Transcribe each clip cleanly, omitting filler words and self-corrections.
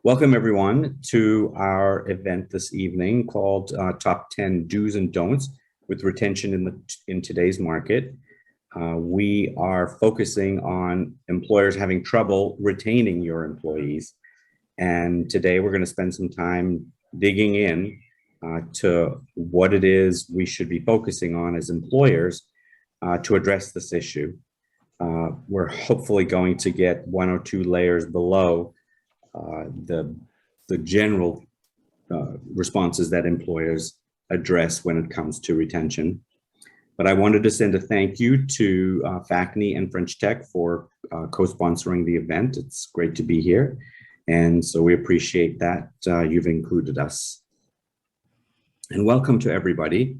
Welcome everyone to our event this evening called Top 10 Do's and Don'ts with Retention in Today's Market. We are focusing on employers having trouble retaining your employees. And today we're going to spend some time digging in to what it is we should be focusing on as employers to address this issue. We're hopefully going to get one or two layers below the general responses that employers address when it comes to retention. But I wanted to send a thank you to FACNY and French Tech for co-sponsoring the event. It's great to be here. And so we appreciate that you've included us. And welcome to everybody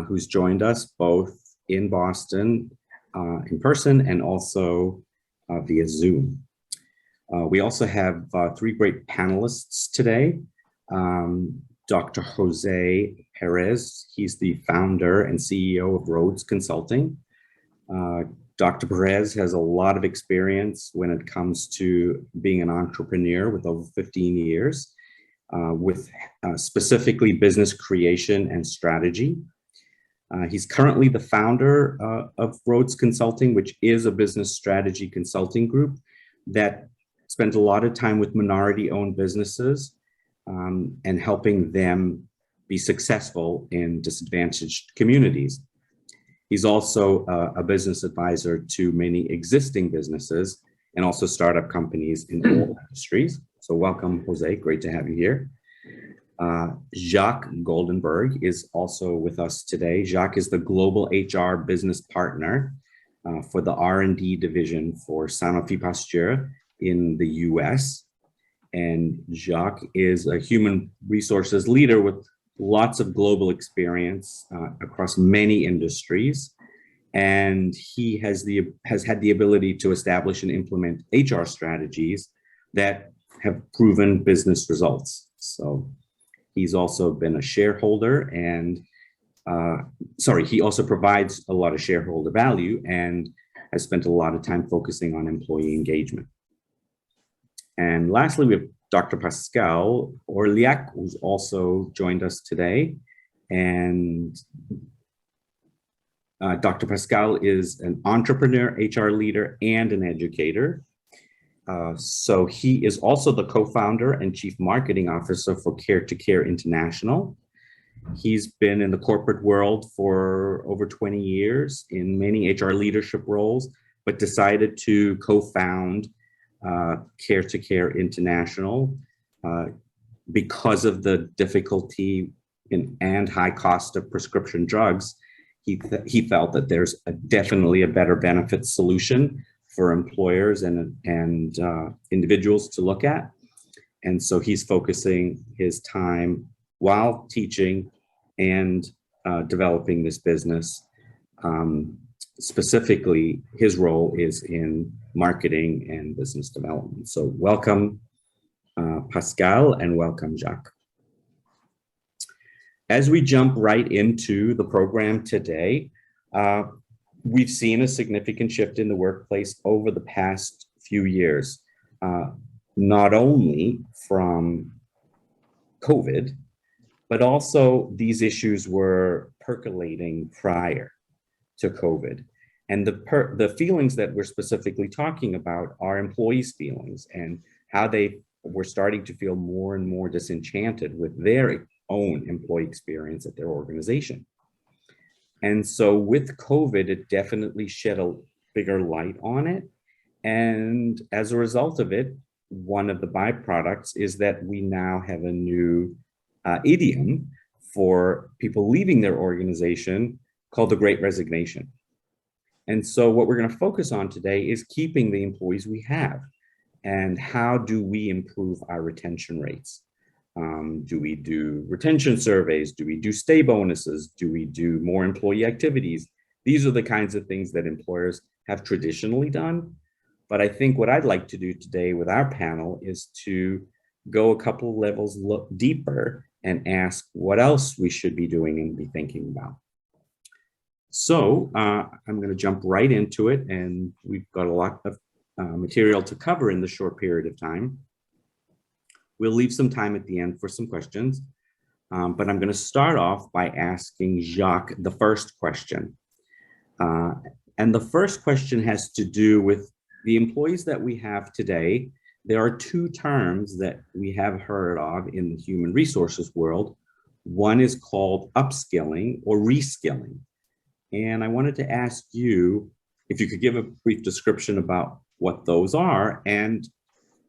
who's joined us both in Boston in person and also via Zoom. We also have three great panelists today. Dr. Jose Perez, he's the founder and CEO of Rhodes Consulting. Dr. Perez has a lot of experience when it comes to being an entrepreneur with over 15 years, with specifically business creation and strategy. He's currently the founder of Rhodes Consulting, which is a business strategy consulting group that spent a lot of time with minority-owned businesses and helping them be successful in disadvantaged communities. He's also a business advisor to many existing businesses and also startup companies in all industries. So welcome, Jose, great to have you here. Jacques Goldenberg is also with us today. Jacques is the Global HR Business Partner for the R&D division for Sanofi Pasteur in the US. And Jacques is a human resources leader with lots of global experience across many industries. And he has had the ability to establish and implement HR strategies that have proven business results. So he's also been a shareholder and he also provides a lot of shareholder value and has spent a lot of time focusing on employee engagement. And lastly, we have Dr. Pascal Orliac, who's also joined us today. And Dr. Pascal is an entrepreneur, HR leader, and an educator. So he is also the co-founder and chief marketing officer for Care to Care International. He's been in the corporate world for over 20 years in many HR leadership roles, but decided to co-found Care to Care International because of the difficulty and high cost of prescription drugs. He felt that there's definitely a better benefit solution for employers and individuals to look at. And so he's focusing his time while teaching and developing this business. Specifically, his role is in marketing and business development. So welcome, Pascal, and welcome, Jacques. As we jump right into the program today, we've seen a significant shift in the workplace over the past few years, not only from COVID, but also these issues were percolating prior to COVID. And the feelings that we're specifically talking about are employees' feelings and how they were starting to feel more and more disenchanted with their own employee experience at their organization. And so with COVID, it definitely shed a bigger light on it. And as a result of it, one of the byproducts is that we now have a new idiom for people leaving their organization called the Great Resignation. And so what we're going to focus on today is keeping the employees we have and how do we improve our retention rates? Do we do retention surveys? Do we do stay bonuses? Do we do more employee activities? These are the kinds of things that employers have traditionally done. But I think what I'd like to do today with our panel is to go a couple levels deeper and ask what else we should be doing and be thinking about. So I'm going to jump right into it, and we've got a lot of material to cover in the short period of time. We'll leave some time at the end for some questions, but I'm going to start off by asking Jacques the first question. And the first question has to do with the employees that we have today. There are two terms that we have heard of in the human resources world. One is called upskilling or reskilling. And I wanted to ask you if you could give a brief description about what those are, and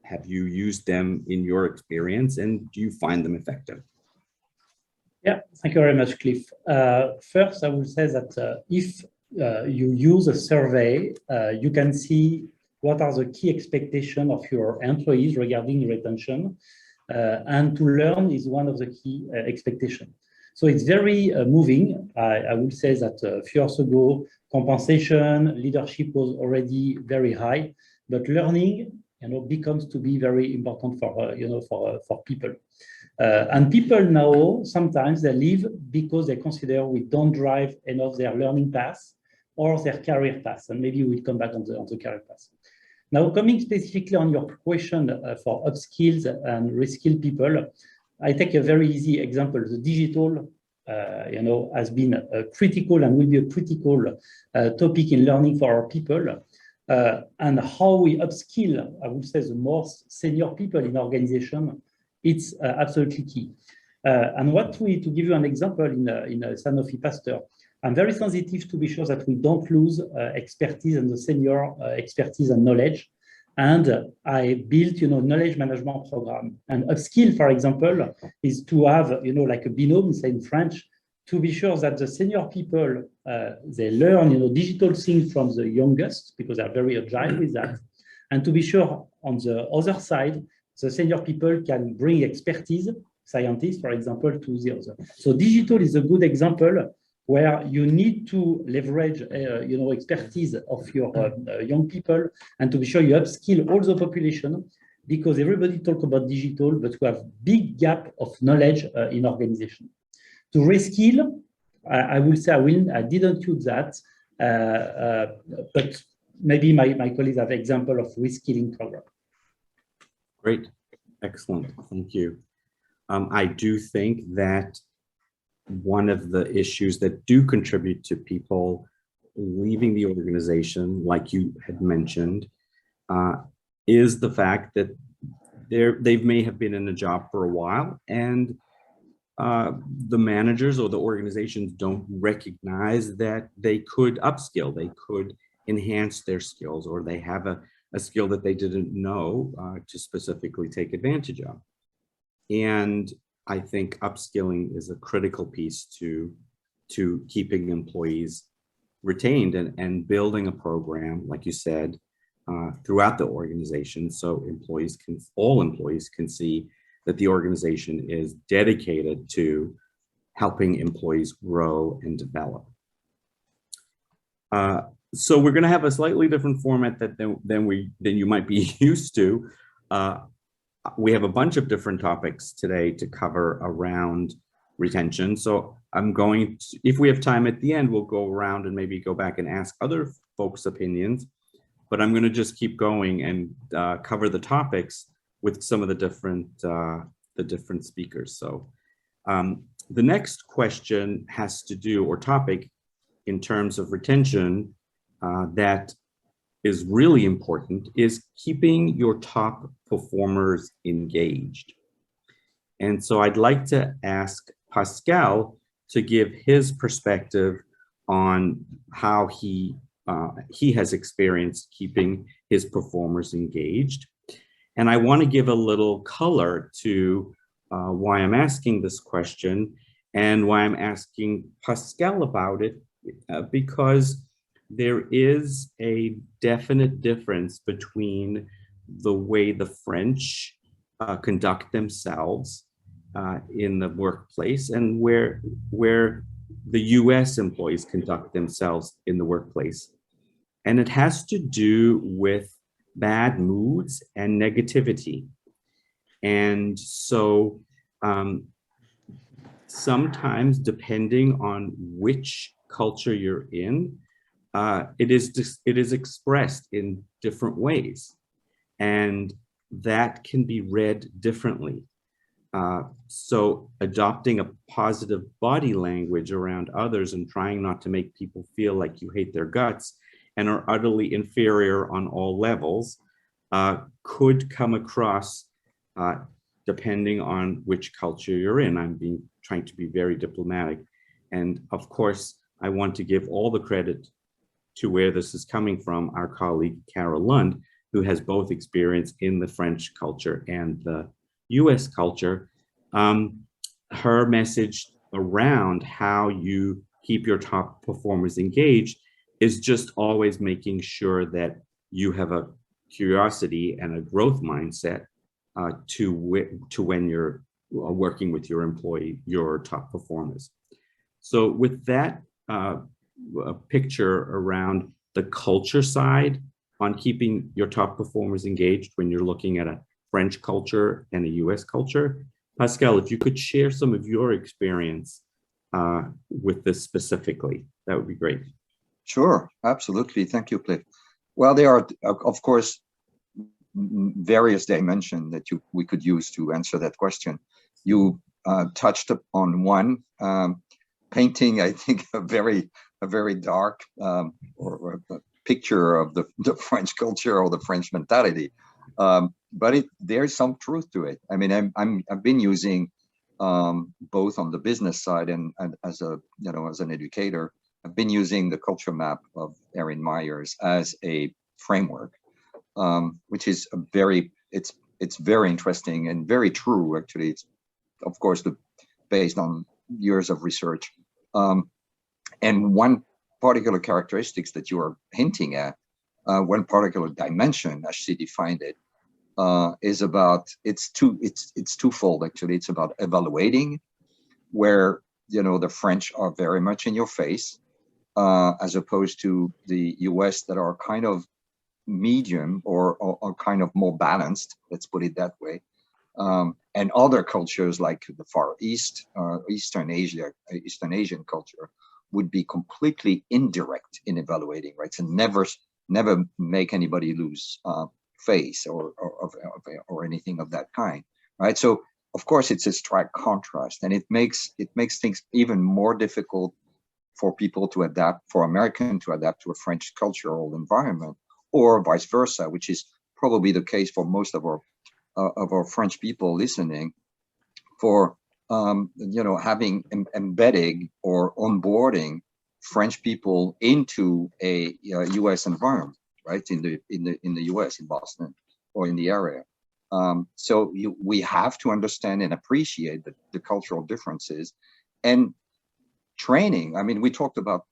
have you used them in your experience, and do you find them effective? Yeah, thank you very much, Cliff. First, I will say that if you use a survey, you can see what are the key expectations of your employees regarding retention, and to learn is one of the key expectations. So it's very moving. I would say that a few years ago, compensation, leadership was already very high, but learning, becomes to be very important for, for people. And people now, sometimes they leave because they consider we don't drive enough their learning path or their career path. And maybe we'll come back on the career path. Now, coming specifically on your question for upskills and reskill people, I take a very easy example. The digital, has been a critical and will be a critical topic in learning for our people. And how we upskill, I would say, the most senior people in organization, it's absolutely key. And to give you an example, in Sanofi Pasteur, I'm very sensitive to be sure that we don't lose expertise and the senior expertise and knowledge. And I built, knowledge management program. And upskill, for example, is to have, like a binôme, say in French, to be sure that the senior people, they learn, digital things from the youngest, because they're very agile with that. And to be sure, on the other side, the senior people can bring expertise, scientists, for example, to the other. So digital is a good example where you need to leverage, expertise of your young people, and to be sure you upskill all the population, because everybody talk about digital, but we have big gap of knowledge in organization. To reskill, I will say I didn't use that, but maybe my colleagues have example of reskilling program. Great, excellent, thank you. I do think that one of the issues that do contribute to people leaving the organization, like you had mentioned, is the fact that they may have been in a job for a while, and the managers or the organizations don't recognize that they could upskill, they could enhance their skills, or they have a skill that they didn't know to specifically take advantage of. And I think upskilling is a critical piece to keeping employees retained and building a program, like you said, throughout the organization, so all employees can see that the organization is dedicated to helping employees grow and develop. So we're going to have a slightly different format than you might be used to. We have a bunch of different topics today to cover around retention. So I'm going to, if we have time at the end, we'll go around and maybe go back and ask other folks' opinions. But I'm going to just keep going and cover the topics with some of the different speakers. So the next question has to do, or topic in terms of retention that is really important, is keeping your top performers engaged. And so I'd like to ask Pascal to give his perspective on how he has experienced keeping his performers engaged. And I want to give a little color to why I'm asking this question and why I'm asking Pascal about it, because there is a definite difference between the way the French conduct themselves in the workplace and where the US employees conduct themselves in the workplace. And it has to do with bad moods and negativity. And so sometimes, depending on which culture you're in, it is expressed in different ways. And that can be read differently. So adopting a positive body language around others and trying not to make people feel like you hate their guts and are utterly inferior on all levels could come across, depending on which culture you're in. I'm trying to be very diplomatic. And of course, I want to give all the credit to where this is coming from, our colleague, Carol Lund, who has both experience in the French culture and the US culture. Her message around how you keep your top performers engaged is just always making sure that you have a curiosity and a growth mindset to when you're working with your top performers. So with that picture around the culture side on keeping your top performers engaged when you're looking at a French culture and a US culture, Pascal, if you could share some of your experience with this specifically, that would be great. Sure, absolutely. Thank you, Cliff. Well, there are, of course, various dimensions that we could use to answer that question. You touched on one, painting, I think, a very dark or a picture of the French culture or the French mentality. But there's some truth to it. I mean, I've been using both on the business side and as an educator, I've been using the culture map of Erin Myers as a framework, which is it's very interesting and very true. Actually, it's of course based on years of research. And one particular characteristics that you are hinting at, one particular dimension, as she defined it, is about it's twofold actually. It's about evaluating, where the French are very much in your face, as opposed to the US that are kind of medium or kind of more balanced. Let's put it that way. And other cultures like the Far East, Eastern Asian culture would be completely indirect in evaluating, right? So never make anybody lose face or anything of that kind, right? So of course it's a stark contrast, and it makes things even more difficult for people to adapt, for American to adapt to a French cultural environment, or vice versa, which is probably the case for most of our French people listening, for having embedding or onboarding French people into a U.S. environment, right? In the U.S., in Boston or in the area. So we have to understand and appreciate the cultural differences and training. I mean, we talked about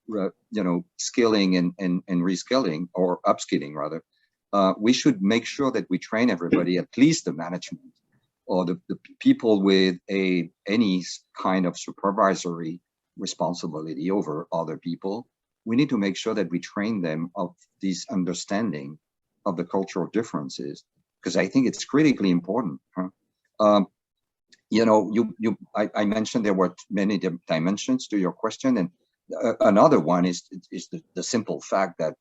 skilling and reskilling, or upskilling rather. We should make sure that we train everybody, at least the management or the people with any kind of supervisory responsibility over other people. We need to make sure that we train them of this understanding of the cultural differences, because I think it's critically important. I mentioned there were many dimensions to your question, and another one is the simple fact that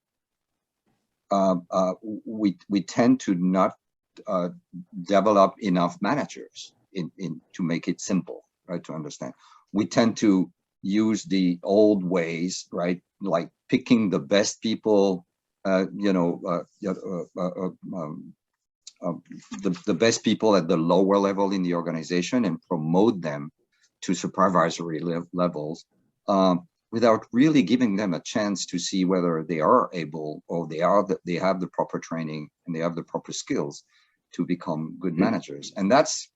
we tend to not develop enough managers to make it simple, right, to understand. We tend to use the old ways, right, like picking the best people, the best people at the lower level in the organization and promote them to supervisory levels, without really giving them a chance to see whether they are able, or they have the proper training and they have the proper skills to become good managers. And that's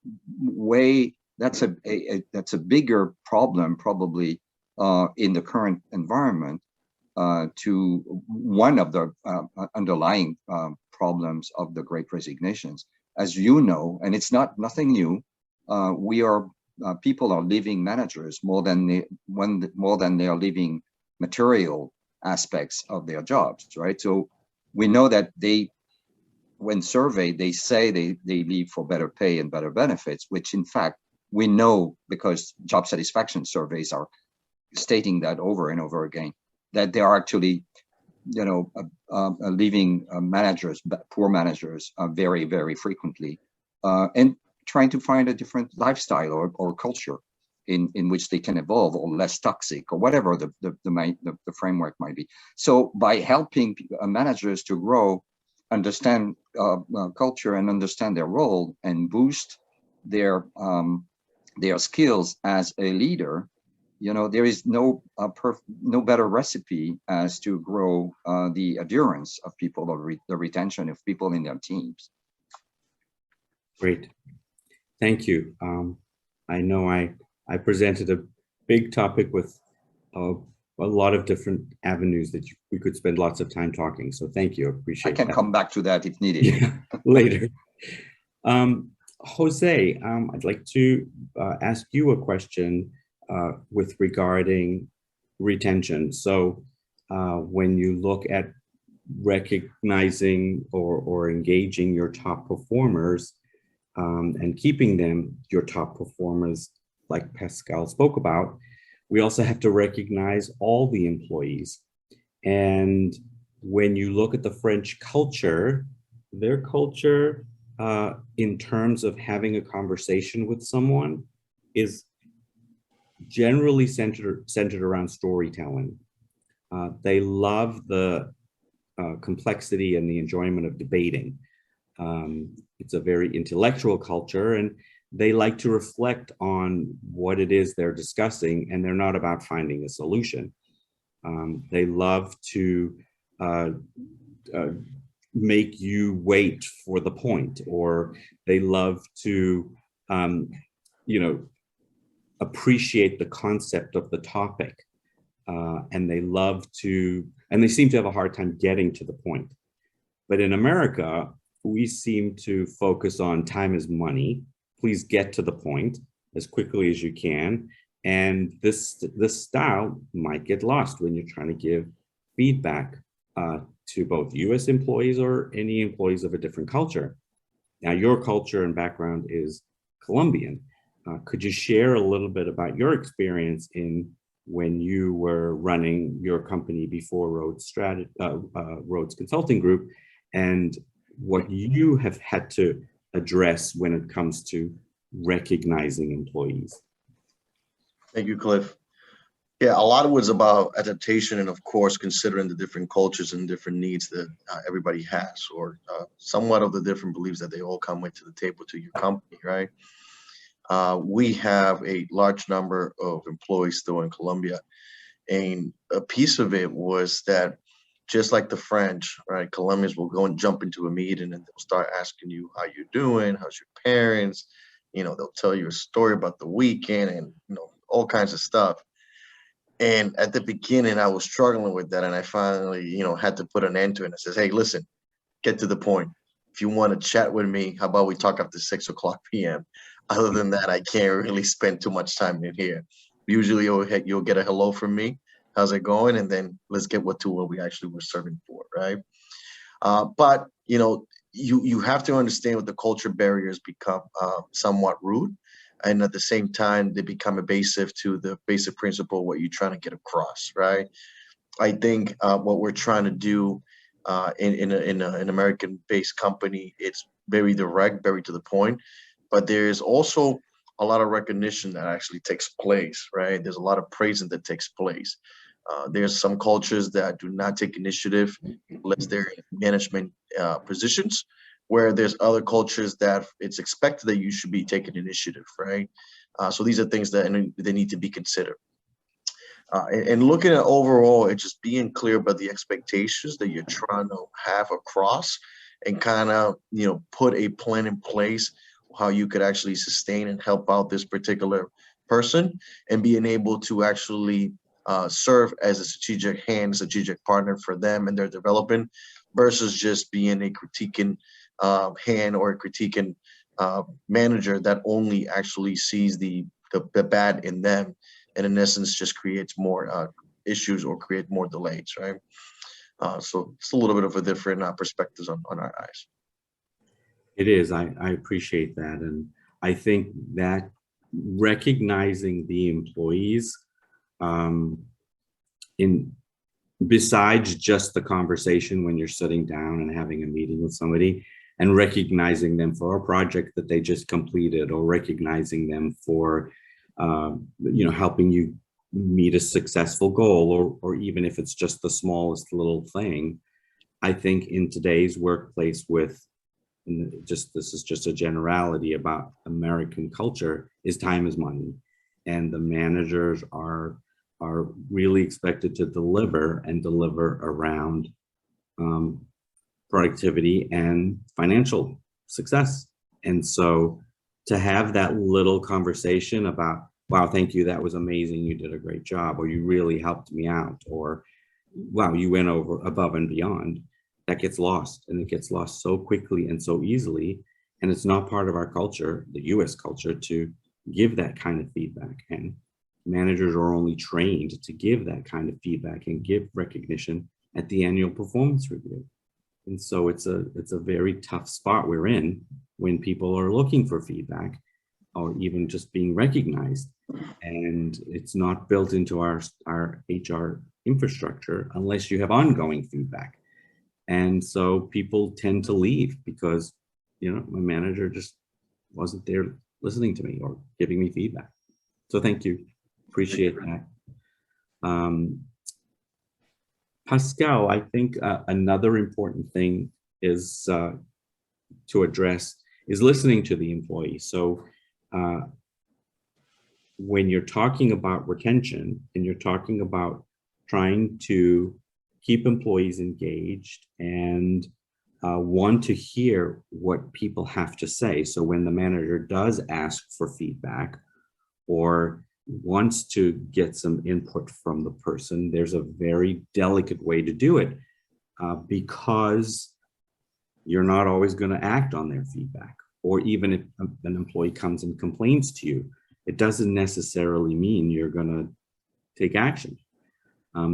a bigger problem probably in the current environment, to one of the underlying problems of the Great Resignations. As you know, and it's nothing new, people are leaving managers more than they are leaving material aspects of their jobs, right? So we know that when surveyed, they say they leave for better pay and better benefits, which in fact we know, because job satisfaction surveys are stating that over and over again, that they are actually leaving managers, poor managers, very, very frequently, and trying to find a different lifestyle or culture in which they can evolve, or less toxic, or whatever the framework might be. So by helping managers to grow, understand culture and understand their role, and boost their skills as a leader, there is no better recipe as to grow the adherence of people, or the retention of people in their teams. Great. Thank you. I know I presented a big topic with a lot of different avenues that we could spend lots of time talking. So thank you. I appreciate that. I can come back to that if needed. Yeah, later. Jose, I'd like to ask you a question with regarding retention. So when you look at recognizing or engaging your top performers and keeping them your top performers, like Pascal spoke about, we also have to recognize all the employees. And when you look at the French culture, their culture in terms of having a conversation with someone is generally centered around storytelling. They love the complexity and the enjoyment of debating. It's a very intellectual culture, and they like to reflect on what it is they're discussing, and they're not about finding a solution. They love to make you wait for the point, or they love to, appreciate the concept of the topic. And they seem to have a hard time getting to the point. But in America, we seem to focus on time is money. Please get to the point as quickly as you can. And this style might get lost when you're trying to give feedback to both US employees or any employees of a different culture. Now, your culture and background is Colombian. Could you share a little bit about your experience in when you were running your company before Rhodes Consulting Group, and what you have had to address when it comes to recognizing employees? Thank you, Cliff. Yeah, a lot of it was about adaptation, and of course, considering the different cultures and different needs that everybody has, or somewhat of the different beliefs that they all come with to the table to your company, right? We have a large number of employees still in Colombia, and a piece of it was that, just like the French, right? Colombians will go and jump into a meeting and they'll start asking you how you're doing, how's your parents, they'll tell you a story about the weekend and all kinds of stuff. And at the beginning, I was struggling with that, and I finally, had to put an end to it. And I says, hey, listen, get to the point. If you want to chat with me, how about we talk after 6:00 p.m.? Other than that, I can't really spend too much time in here. Usually you'll get a hello from me. How's it going? And then let's get to what we actually were serving for, right? But, you have to understand what the culture barriers become somewhat rude. And at the same time, they become evasive to the basic principle of what you're trying to get across, right? I think what we're trying to do in an American-based company, it's very direct, very to the point. But there's also a lot of recognition that actually takes place, right? There's a lot of praising that takes place. There's some cultures that do not take initiative unless they're in management positions, where there's other cultures that it's expected that you should be taking initiative, right? So these are things that they need to be considered. And looking at overall, it's just being clear about the expectations that you're trying to have across, and kind of, put a plan in place how you could actually sustain and help out this particular person, and being able to actually serve as a strategic partner for them and their development, versus just being a critiquing hand or a critiquing manager that only actually sees the bad in them, and in essence just creates more issues or create more delays, right? So it's a little bit of a different perspectives on our eyes. It is. I appreciate that. And I think that recognizing the employees in besides just the conversation when you're sitting down and having a meeting with somebody and recognizing them for a project that they just completed, or recognizing them for, helping you meet a successful goal, or even if it's just the smallest little thing. I think in today's workplace this is just a generality about American culture, is time is money. And the managers are really expected to deliver around productivity and financial success. And so to have that little conversation about, wow, thank you, that was amazing, you did a great job, or you really helped me out, or wow, you went above and beyond, that gets lost, and it gets lost so quickly and so easily. And it's not part of our culture, the US culture, to give that kind of feedback. And managers are only trained to give that kind of feedback and give recognition at the annual performance review. And so it's a very tough spot we're in when people are looking for feedback, or even just being recognized. And it's not built into our HR infrastructure unless you have ongoing feedback. And so people tend to leave because, my manager just wasn't there listening to me or giving me feedback. So thank you. Appreciate that. Pascal, I think another important thing is to address is listening to the employee. So when you're talking about retention and you're talking about trying to keep employees engaged and want to hear what people have to say. So when the manager does ask for feedback or wants to get some input from the person, there's a very delicate way to do it because you're not always going to act on their feedback. Or even if an employee comes and complains to you, it doesn't necessarily mean you're going to take action.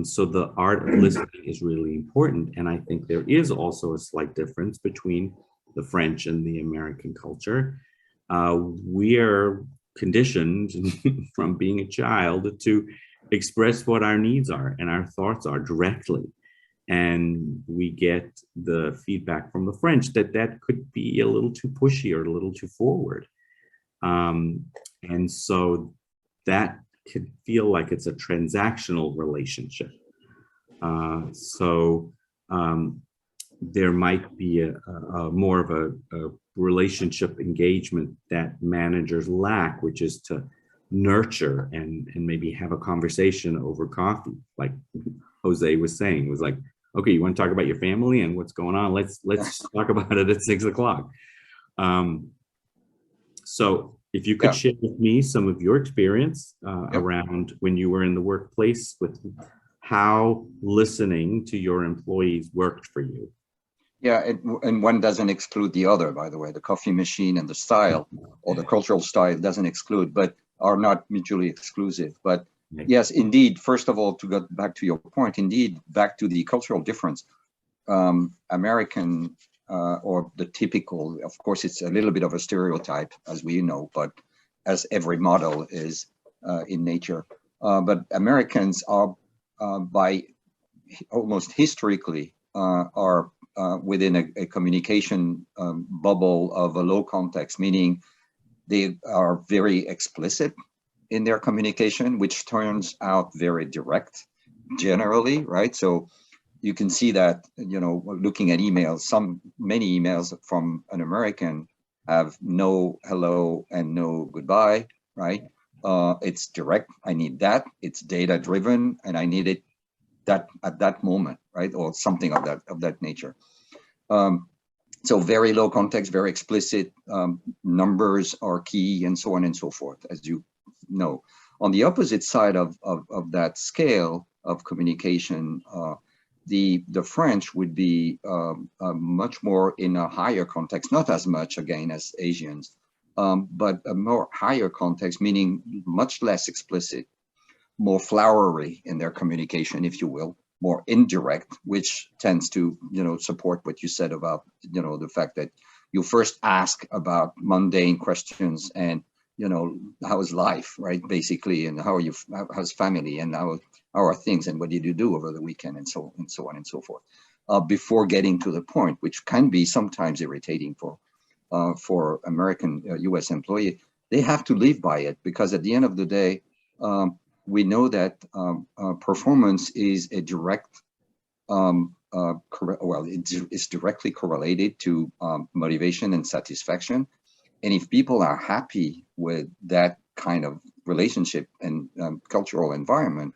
So the art of listening is really important. And I think there is also a slight difference between the French and the American culture. We are conditioned from being a child to express what our needs are and our thoughts are directly. And we get the feedback from the French that could be a little too pushy or a little too forward. And so that could feel like it's a transactional relationship. There might be a more of a relationship engagement that managers lack, which is to nurture and maybe have a conversation over coffee, like Jose was saying. It was like, okay, you want to talk about your family and what's going on? Let's talk about it at 6 o'clock. So if you could share with me some of your experience around when you were in the workplace with how listening to your employees worked for you. Yeah, and one doesn't exclude the other, by the way. The coffee machine and the style or the cultural style doesn't exclude, but are not mutually exclusive. But yes, indeed, first of all, to go back to your point, indeed, back to the cultural difference, American or the typical, of course, it's a little bit of a stereotype, as we know, but as every model is in nature. But Americans are, by almost historically, are within a communication bubble of a low context, meaning they are very explicit in their communication, which turns out very direct generally, right? So you can see that, looking at emails, many emails from an American have no hello and no goodbye, right? It's direct. I need that. It's data driven, and I need it that at that moment, right? Or something of that nature. So very low context, very explicit. Numbers are key, and so on and so forth, as you know. On the opposite side of that scale of communication, the French would be much more in a higher context, not as much again as Asians, but a more higher context, meaning much less explicit, more flowery in their communication, if you will, more indirect, which tends to, support what you said about, the fact that you first ask about mundane questions and how's life, right? Basically, and how's family, and how are things, and what did you do over the weekend, and so on and so forth, before getting to the point, which can be sometimes irritating for American U.S. employee. They have to live by it, because at the end of the day, we know that performance is a direct, it's directly correlated to motivation and satisfaction. And if people are happy with that kind of relationship and cultural environment,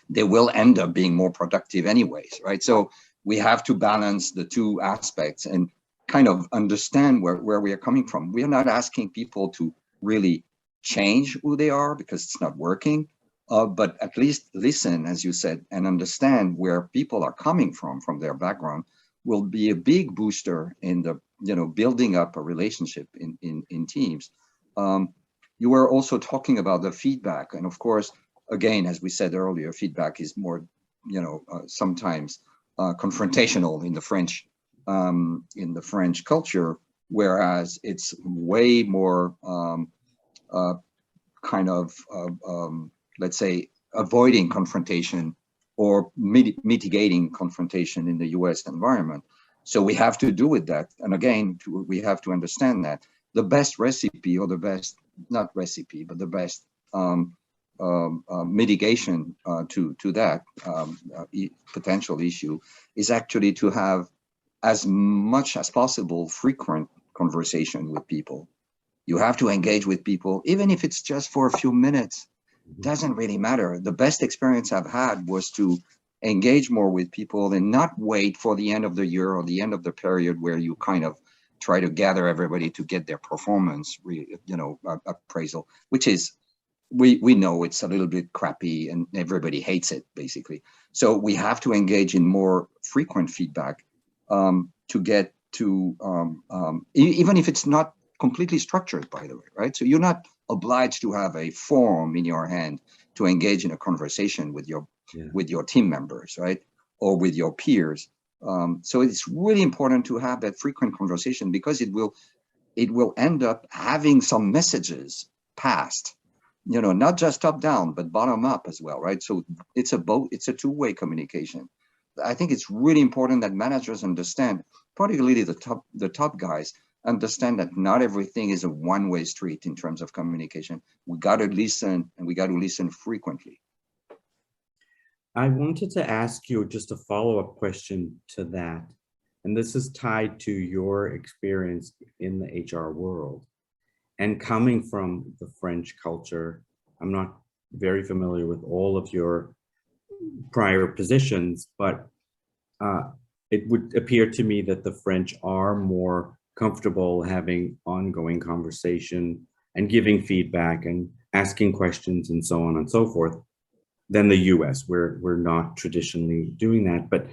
they will end up being more productive anyways, right? So we have to balance the two aspects and kind of understand where we are coming from. We are not asking people to really change who they are, because it's not working, but at least listen, as you said, and understand where people are coming from their background, will be a big booster in the, building up a relationship in teams. You were also talking about the feedback, and of course, again, as we said earlier, feedback is more, sometimes confrontational in the French culture, whereas it's way more let's say, avoiding confrontation or mitigating confrontation in the U.S. environment. So we have to do with that. And again, we have to understand that the best recipe, or the best, not recipe, but the best mitigation to that potential issue is actually to have as much as possible frequent conversation with people. You have to engage with people, even if it's just for a few minutes. Doesn't really matter. The best experience I've had was to engage more with people and not wait for the end of the year or the end of the period where you kind of try to gather everybody to get their performance, appraisal, which is, we know it's a little bit crappy and everybody hates it, basically. So we have to engage in more frequent feedback to get to, even if it's not completely structured, by the way, right? So you're not obliged to have a form in your hand to engage in a conversation with your team members, right? Or with your peers. So it's really important to have that frequent conversation, because it will end up having some messages passed, not just top down, but bottom up as well, right? So it's a two-way communication. I think it's really important that managers understand, particularly the top guys, understand that not everything is a one-way street in terms of communication. We got to listen, and we got to listen frequently. I wanted to ask you just a follow-up question to that. And this is tied to your experience in the HR world. And coming from the French culture, I'm not very familiar with all of your prior positions, but it would appear to me that the French are more comfortable having ongoing conversation and giving feedback and asking questions and so on and so forth than the US. We're not traditionally doing that, but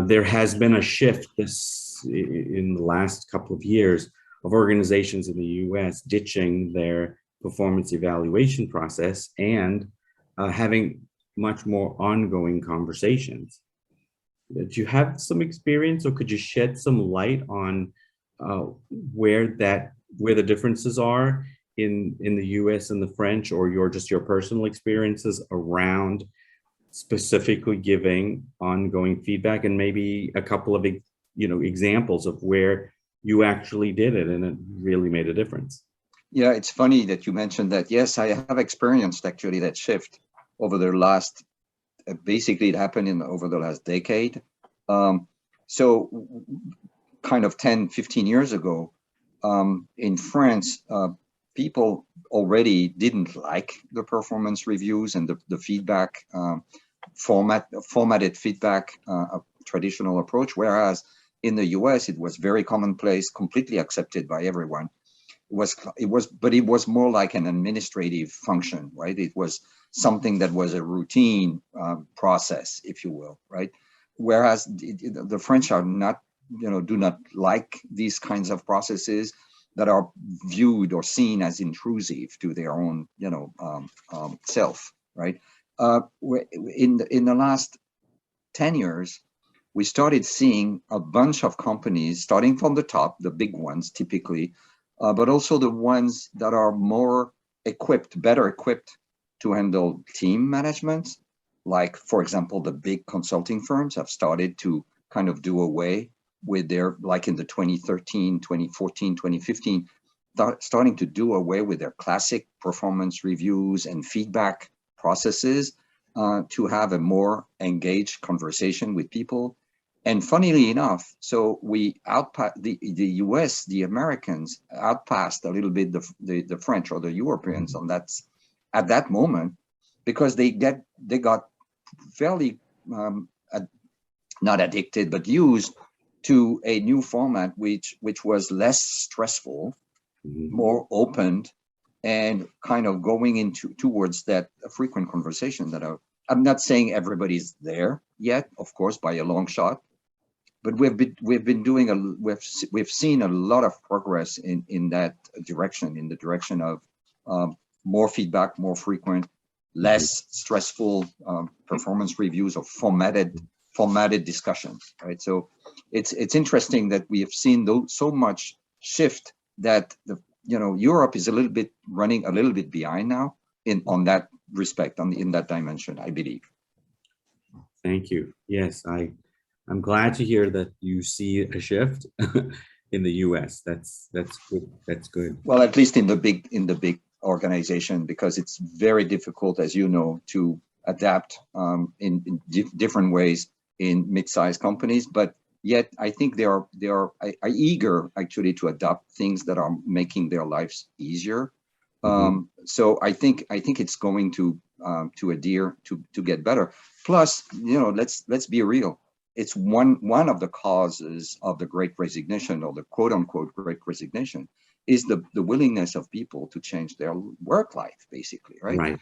there has been a shift in the last couple of years of organizations in the US ditching their performance evaluation process and having much more ongoing conversations. Do you have some experience, or could you shed some light on where the differences are in the US and the French, or your personal experiences around specifically giving ongoing feedback, and maybe a couple of examples of where you actually did it and it really made a difference? Yeah, it's funny that you mentioned that. Yes, I have experienced actually that shift over the last, basically it happened over the last decade. So kind of 10, 15 years ago, in France, people already didn't like the performance reviews and the feedback, formatted feedback, a traditional approach, whereas in the US, it was very commonplace, completely accepted by everyone. But it was more like an administrative function, right? It was something that was a routine process, if you will, right? Whereas the French are not, do not like these kinds of processes that are viewed or seen as intrusive to their own, self, right? In the last 10 years, we started seeing a bunch of companies, starting from the top, the big ones typically, but also the ones that are more equipped, better equipped to handle team management. Like, for example, the big consulting firms have started to kind of do away with their, like in the 2013, 2014, 2015, starting to do away with their classic performance reviews and feedback processes to have a more engaged conversation with people. And funnily enough, so we outpassed the US, the Americans outpassed a little bit the French or the Europeans on that at that moment, because they got fairly not addicted, but used to a new format which was less stressful, more open, and kind of going towards that frequent conversation that I'm not saying everybody's there yet, of course, by a long shot, but we've seen a lot of progress in that direction, in the direction of more feedback, more frequent, less stressful performance reviews of formatted discussions, right? So it's interesting that we have seen so much shift that Europe is running a little bit behind now on that respect, in that dimension, I believe. Thank you. Yes, I'm glad to hear that you see a shift in the US. That's good. That's good. Well, at least in the big organization, because it's very difficult, as you know, to adapt in different ways in mid-sized companies. But yet, I think they are eager actually to adopt things that are making their lives easier. So I think it's going to adhere to get better. Plus, let's be real. It's one of the causes of the Great Resignation, or the quote unquote Great Resignation, is the willingness of people to change their work life, basically, right? Right.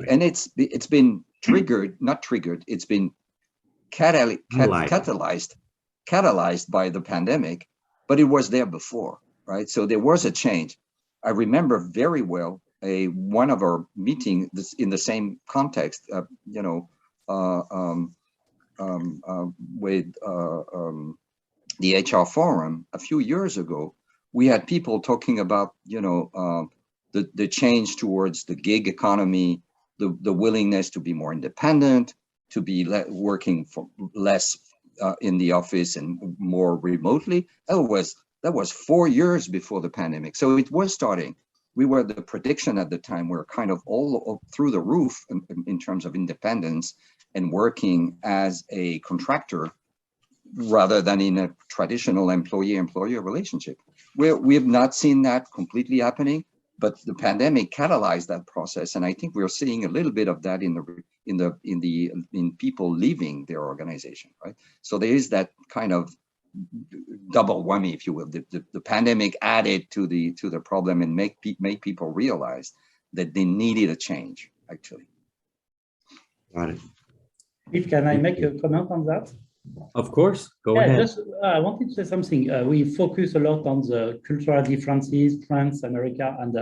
And it's been it's been catalyzed by the pandemic, but it was there before, right? So there was a change. I remember very well one of our meetings in the same context, with the HR forum a few years ago. We had people talking about, the change towards the gig economy, the willingness to be more independent, to be working for less in the office and more remotely. That was 4 years before the pandemic. So it was starting. The prediction at the time were kind of all through the roof in terms of independence and working as a contractor rather than in a traditional employee-employer relationship. We have not seen that completely happening, but the pandemic catalyzed that process, and I think we're seeing a little bit of that in people leaving their organization, right? So there is that kind of double whammy, if you will. The pandemic added to the problem and make people realize that they needed a change, actually. Got it. If can I make a comment on that? Of course, go ahead. I wanted to say something. We focus a lot on the cultural differences, France, America, and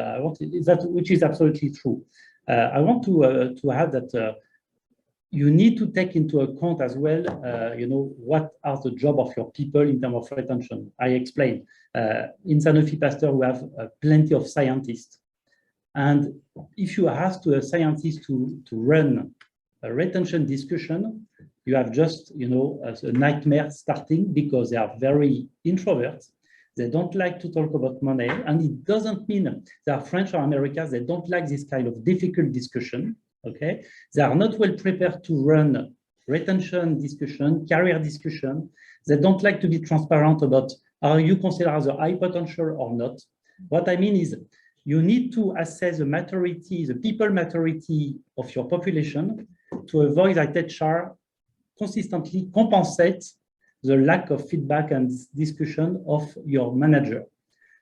which is absolutely true. I want to add that you need to take into account as well, what are the job of your people in terms of retention. I explained. In Sanofi Pasteur, we have plenty of scientists. And if you ask a scientist to run a retention discussion, you have just, a nightmare starting, because they are very introverts. They don't like to talk about money. And it doesn't mean they are French or Americans. They don't like this kind of difficult discussion. Okay, they are not well prepared to run retention discussion, career discussion. They don't like to be transparent about, are you considered as a high potential or not? What I mean is, you need to assess the maturity, the people maturity of your population, to avoid that HR consistently compensate the lack of feedback and discussion of your manager.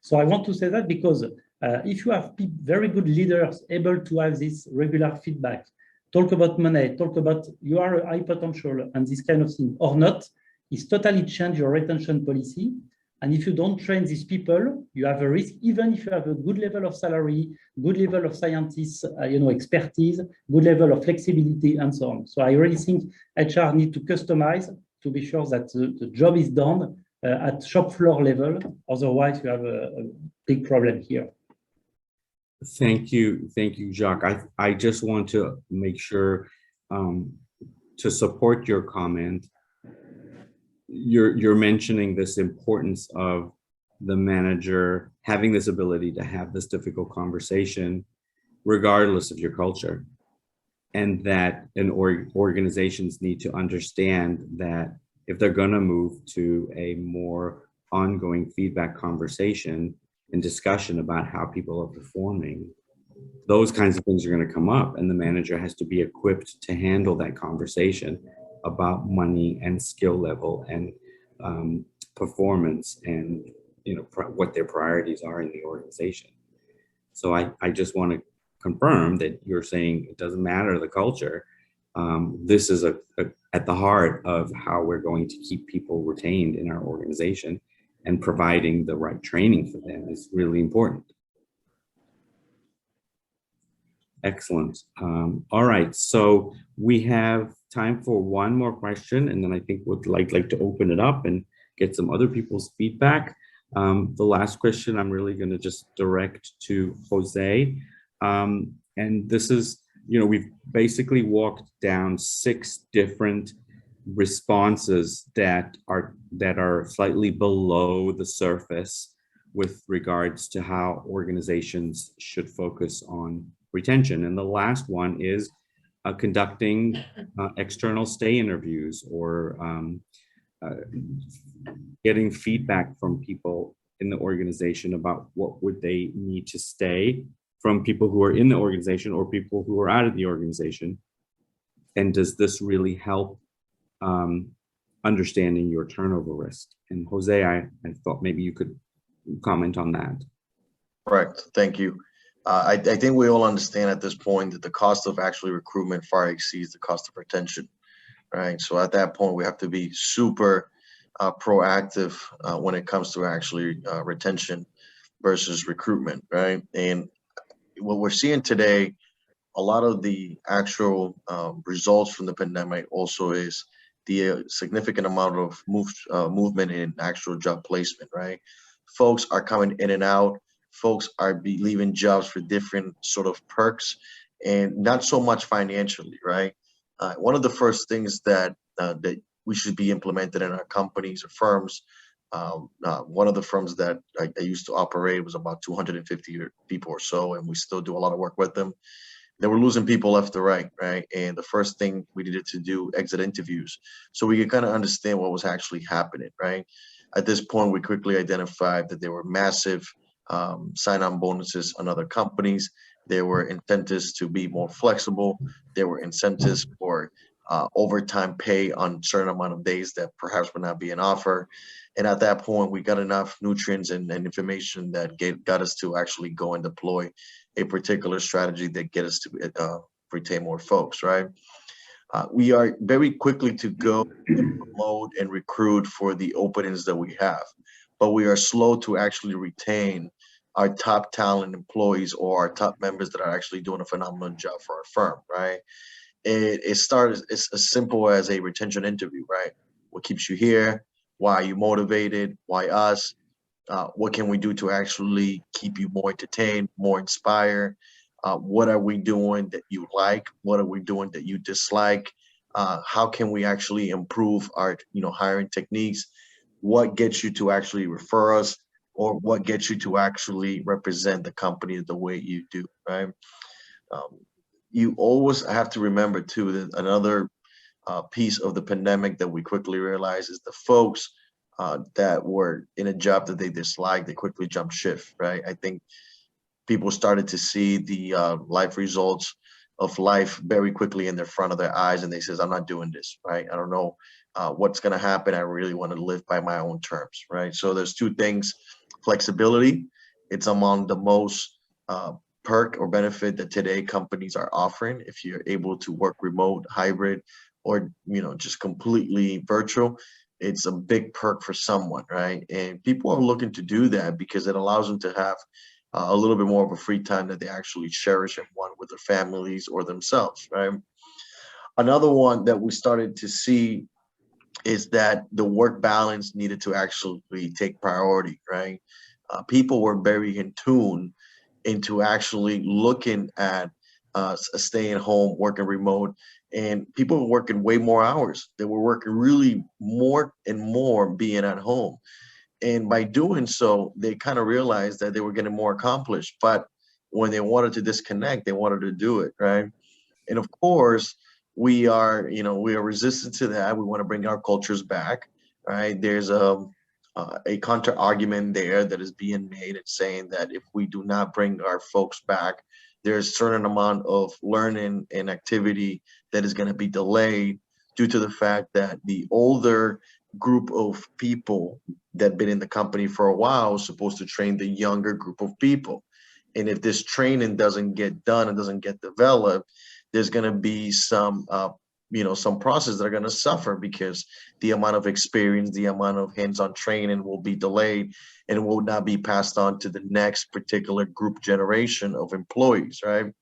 So I want to say that because if you have very good leaders able to have this regular feedback, talk about money, talk about you are a high potential and this kind of thing or not, it's totally change your retention policy. And if you don't train these people, you have a risk, even if you have a good level of salary, good level of scientists, expertise, good level of flexibility, and so on. So I really think HR need to customize to be sure that the job is done at shop floor level. Otherwise, you have a big problem here. Thank you, Jacques. I just want to make sure to support your comment. You're mentioning this importance of the manager having this ability to have this difficult conversation, regardless of your culture, and that organizations need to understand that if they're going to move to a more ongoing feedback conversation and discussion about how people are performing, those kinds of things are going to come up, and the manager has to be equipped to handle that conversation about money and skill level and performance and what their priorities are in the organization. So I just want to confirm that you're saying it doesn't matter the culture. This is at the heart of how we're going to keep people retained in our organization, and providing the right training for them is really important. Excellent. All right, so we have time for one more question, and then I think we'd like to open it up and get some other people's feedback. The last question I'm really going to just direct to Jose. And this is, we've basically walked down 6 different responses that are slightly below the surface with regards to how organizations should focus on retention. And the last one is conducting external stay interviews, or getting feedback from people in the organization about what would they need to stay from people who are in the organization or people who are out of the organization. And does this really help understanding your turnover risk? And Jose, I thought maybe you could comment on that. Correct. Thank you. I think we all understand at this point that the cost of actually recruitment far exceeds the cost of retention, right? So at that point, we have to be super proactive when it comes to actually retention versus recruitment, right? And what we're seeing today, a lot of the actual results from the pandemic also is the significant amount of movement in actual job placement, right? Folks are coming in and out. Folks are leaving jobs for different sort of perks, and not so much financially, right? One of the first things that we should be implemented in our companies or firms. One of the firms that I used to operate was about 250 people or so, and we still do a lot of work with them. They were losing people left to right? And the first thing we needed to do, exit interviews, so we could kind of understand what was actually happening, right? At this point, we quickly identified that there were massive sign-on bonuses on other companies. There were incentives to be more flexible. There were incentives for overtime pay on certain amount of days that perhaps would not be an offer. And at that point, we got enough nutrients and information that got us to actually go and deploy a particular strategy that get us to retain more folks, right? We are very quickly to go and promote and recruit for the openings that we have, but we are slow to actually retain our top talent employees or our top members that are actually doing a phenomenal job for our firm, right? It's as simple as a retention interview, right? What keeps you here? Why are you motivated? Why us? What can we do to actually keep you more entertained, more inspired? What are we doing that you like? What are we doing that you dislike? How can we actually improve our hiring techniques? What gets you to actually refer us, or what gets you to actually represent the company the way you do, right? You always have to remember too that another piece of the pandemic that we quickly realized is the folks that were in a job that they disliked, they quickly jumped shift, right? I think people started to see the life results of life very quickly in the front of their eyes, and they says, I'm not doing this, right? I don't know what's going to happen. I really want to live by my own terms, right? So there's 2 things. Flexibility, it's among the most perk or benefit that today companies are offering. If you're able to work remote, hybrid, or just completely virtual, it's a big perk for someone, right? And people are looking to do that because it allows them to have a little bit more of a free time that they actually cherish and want with their families or themselves, right? Another one that we started to see is that the work balance needed to actually take priority, right? People were very in tune into actually looking at staying home, working remote, and people were working way more hours. They were working really more and more being at home. And by doing so, they kind of realized that they were getting more accomplished. But when they wanted to disconnect, they wanted to do it, right? And of course, we are resistant to that. We want to bring our cultures back, right? There's a counter argument there that is being made and saying that if we do not bring our folks back, there's a certain amount of learning and activity that is going to be delayed due to the fact that the older group of people that have been in the company for a while is supposed to train the younger group of people. And if this training doesn't get done and doesn't get developed, there's going to be some processes that are going to suffer because the amount of experience, the amount of hands-on training will be delayed and will not be passed on to the next particular group generation of employees, right?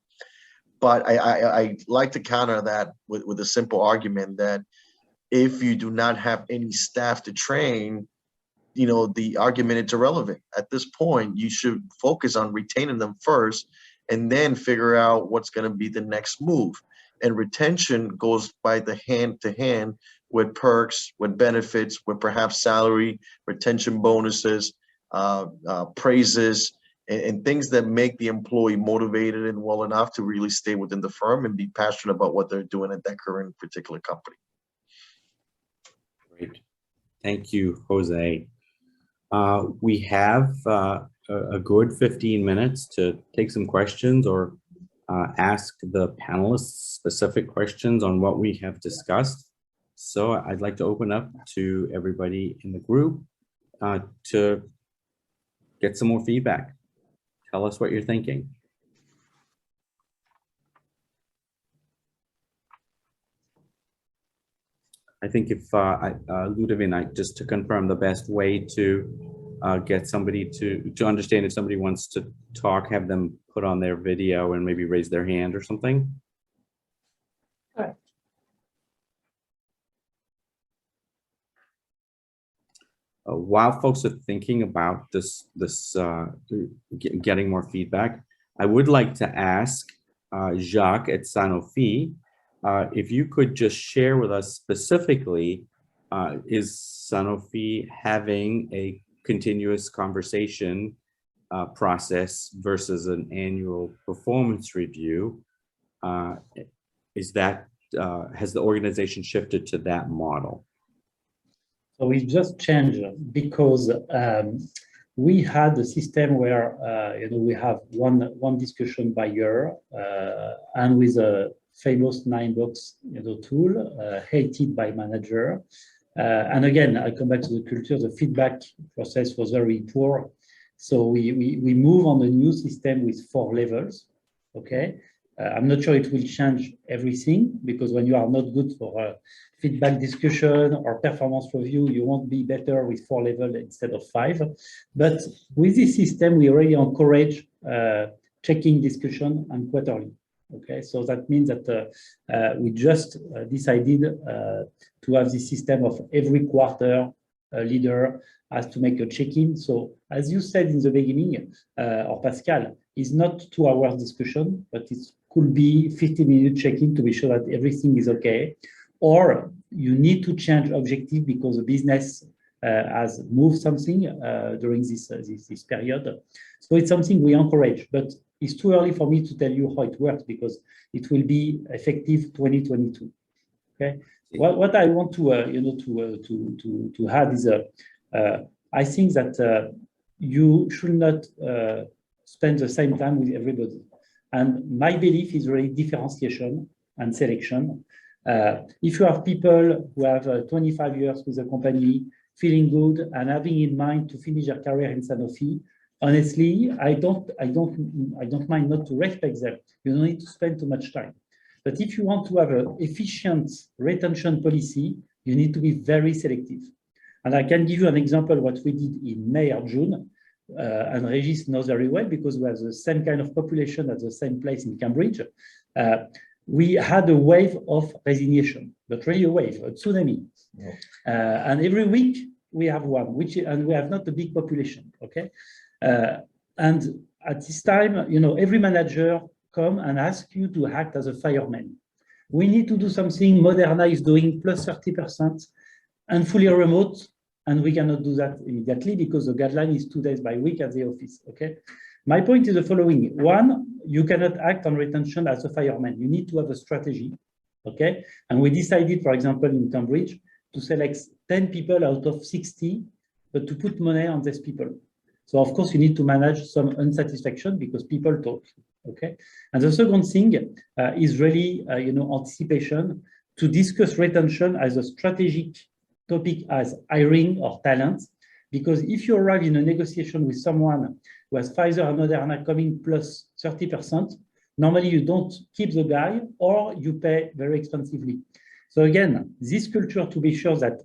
But I like to counter that with a simple argument that if you do not have any staff to train, the argument is irrelevant. At this point, you should focus on retaining them first and then figure out what's going to be the next move. And retention goes by the hand to hand with perks, with benefits, with perhaps salary, retention bonuses, praises, and things that make the employee motivated and well enough to really stay within the firm and be passionate about what they're doing at that current particular company. Great. Thank you, Jose. We have a good 15 minutes to take some questions or ask the panelists specific questions on what we have discussed. So I'd like to open up to everybody in the group to get some more feedback. Tell us what you're thinking. I think if Ludovine, just to confirm the best way to get somebody to understand if somebody wants to talk, have them put on their video and maybe raise their hand or something. Correct. While folks are thinking about this getting more feedback, I would like to ask Jacques at Sanofi, if you could just share with us specifically, is Sanofi having a continuous conversation process versus an annual performance review? Has the organization shifted to that model? So we just changed because we had a system where we have one discussion by year, and with a famous 9-box tool hated by manager. And again, I come back to the culture. The feedback process was very poor, so we move on a new system with 4 levels. Okay, I'm not sure it will change everything, because when you are not good for feedback discussion or performance review, you won't be better with 4 levels instead of 5. But with this system, we already encourage checking discussion and quarterly. Okay, so that means that we just decided to have this system of every quarter leader has to make a check-in. So as you said in the beginning, or Pascal, it's not 2 hours discussion, but it could be 15-minute check-in to be sure that everything is okay. Or you need to change objective because the business has moved something during this period. So it's something we encourage, but it's too early for me to tell you how it works because it will be effective 2022. Okay. What I want to add is I think that you should not spend the same time with everybody. And my belief is really differentiation and selection. If you have people who have 25 years with the company, feeling good and having in mind to finish their career in Sanofi, honestly, I don't mind not to respect them. You don't need to spend too much time. But if you want to have an efficient retention policy, you need to be very selective. And I can give you an example of what we did in May or June. And Regis knows very well because we have the same kind of population at the same place in Cambridge. We had a wave of resignation, but really a wave, a tsunami. And every week we have one, and we have not a big population, okay? And at this time, every manager come and ask you to act as a fireman. We need to do something Moderna is doing plus 30% and fully remote, and we cannot do that immediately because the guideline is 2 days by week at the office, okay? My point is the following. One, you cannot act on retention as a fireman. You need to have a strategy, okay? And we decided, for example, in Cambridge, to select 10 people out of 60, but to put money on these people. So of course, you need to manage some unsatisfaction because people talk, okay? And the second thing is really, anticipation, to discuss retention as a strategic topic as hiring or talent. Because if you arrive in a negotiation with someone who has Pfizer and Moderna coming plus 30%, normally you don't keep the guy or you pay very expensively. So again, this culture to be sure that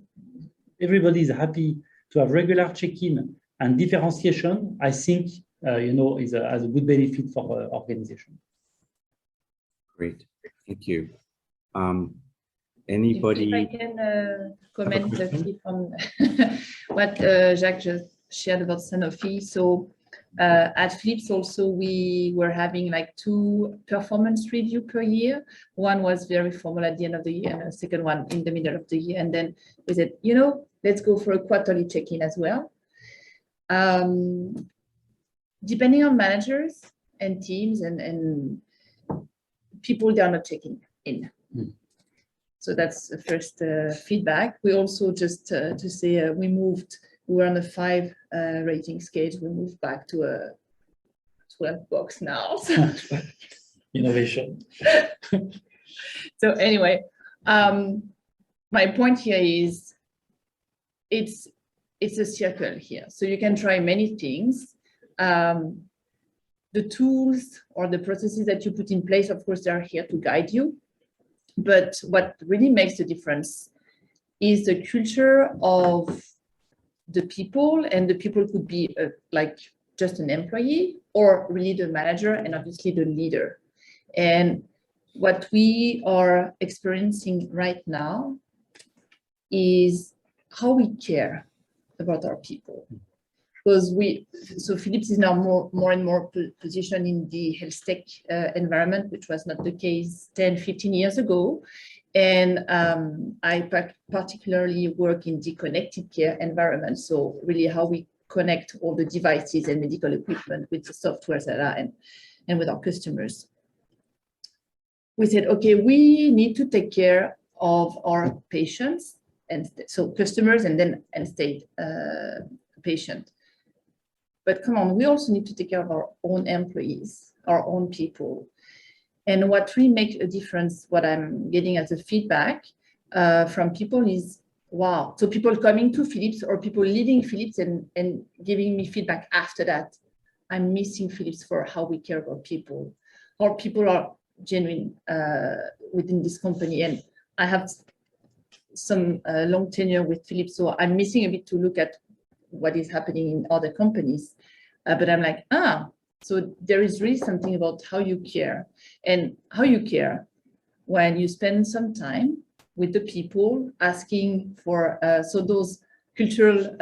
everybody is happy to have regular check-in and differentiation, I think, has a good benefit for organization. Great. Thank you. Anybody? If I can comment quickly on what Jacques just shared about Sanofi. So at Philips also, we were having like 2 performance review per year. One was very formal at the end of the year and a second one in the middle of the year. And then we said, let's go for a quarterly check-in as well. Depending on managers and teams and people, they are not checking in. So that's the first feedback. We also just to say we were on a 5 rating scale. We moved back to a 12 box now. Innovation. So anyway, my point here is it's a circle here. So you can try many things. The tools or the processes that you put in place, of course, they are here to guide you. But what really makes the difference is the culture of the people, and the people could be like just an employee or really the manager and obviously the leader. And what we are experiencing right now is how we care about our people. Because Philips is now more and more positioned in the health tech environment, which was not the case 10, 15 years ago. And I particularly work in the connected care environment. So really how we connect all the devices and medical equipment with the software that are and with our customers. We said, okay, we need to take care of our patients, and so customers and then end-stage patient. But come on, we also need to take care of our own employees, our own people. And what really makes a difference, what I'm getting as a feedback from people is, wow. So people coming to Philips or people leaving Philips and giving me feedback after that. I'm missing Philips for how we care about people. Our people are genuine within this company. And I have some long tenure with Philips, so I'm missing a bit to look at what is happening in other companies. But I'm like, so there is really something about how you care, and how you care when you spend some time with the people asking for, so those cultural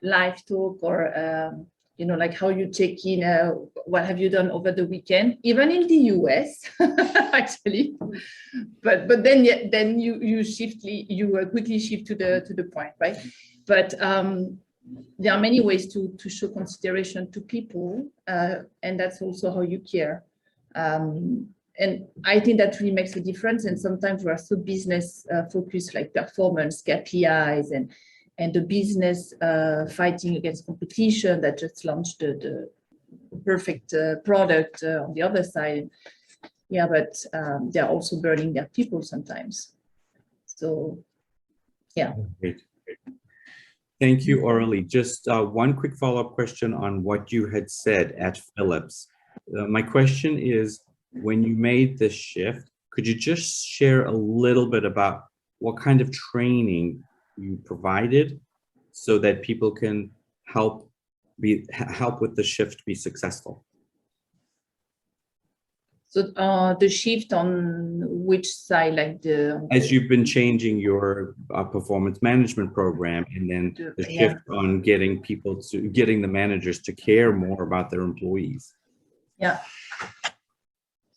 live talk or, like how you check in, what have you done over the weekend, even in the US, actually. But then you quickly shift to the point, right? But there are many ways to show consideration to people, and that's also how you care. And I think that really makes a difference. And sometimes we are so business focused, like performance, KPIs, and the business fighting against competition that just launched the perfect product on the other side. Yeah, but they're also burning their people sometimes. So, yeah. Great. Thank you, Aurélie. Just one quick follow-up question on what you had said at Philips. My question is, when you made this shift, could you just share a little bit about what kind of training you provided so that people can help with the shift be successful? So the shift on which side, like As you've been changing your performance management program, and then the shift on getting the managers to care more about their employees. Yeah.